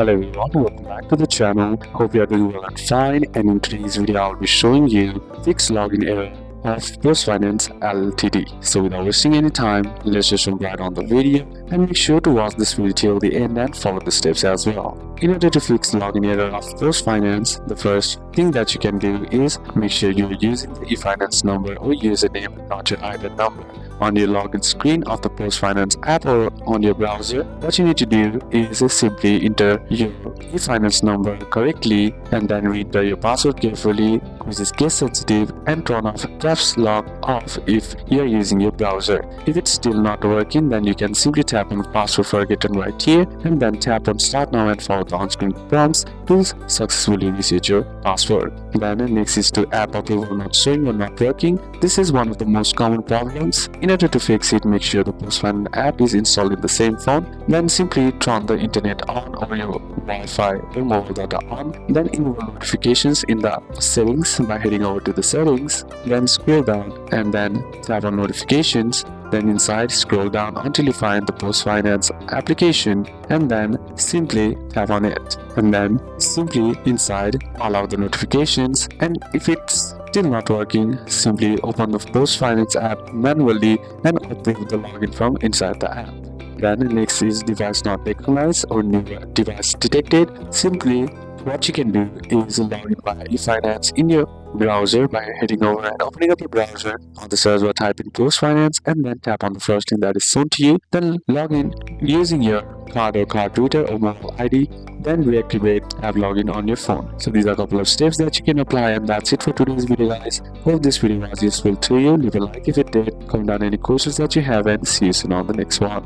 Hello everyone, welcome back to the channel. Hope you are doing well and fine, and in today's video I'll be showing you fixed login error of PostFinance Ltd. So without wasting any time, let's just jump right on the video and make sure to watch this video till the end and follow the steps as well. In order to fix login error of PostFinance, the first thing that you can do is make sure you're using the eFinance number or username, not your IBAN number. On your login screen of the PostFinance app or on your browser, what you need to do is simply enter your eFinance number correctly and then re-enter your password carefully, which is case sensitive, and turn off caps lock off if you are using your browser. If it's still not working, then you can simply tap on password forgotten right here and then tap on start now and follow the on-screen prompts to successfully reset your password. Then next is to app approval not showing or not working. This is one of the most common problems. In order to fix it, make sure the PostFinance app is installed in the same phone. Then simply turn the internet on or your Wi-Fi or mobile data on. Then enable notifications in the settings by heading over to the settings. Then scroll down and then tap on notifications. Then inside, scroll down until you find the PostFinance application and then simply tap on it. And then simply inside, allow the notifications, and if it's still not working, simply open the PostFinance app manually and approve the login from inside the app. Then next is device not recognized or new device detected. Simply what you can do is log in via eFinance in your browser by heading over and opening up your browser. On the search bar, type in PostFinance and then tap on the first thing that is shown to you. Then log in using your card or card reader or mobile ID. Then reactivate app login on your phone. So these are a couple of steps that you can apply, and that's it for today's video, guys. Hope this video was useful to you. Leave a like if it did, comment down any questions that you have, and see you soon on the next one.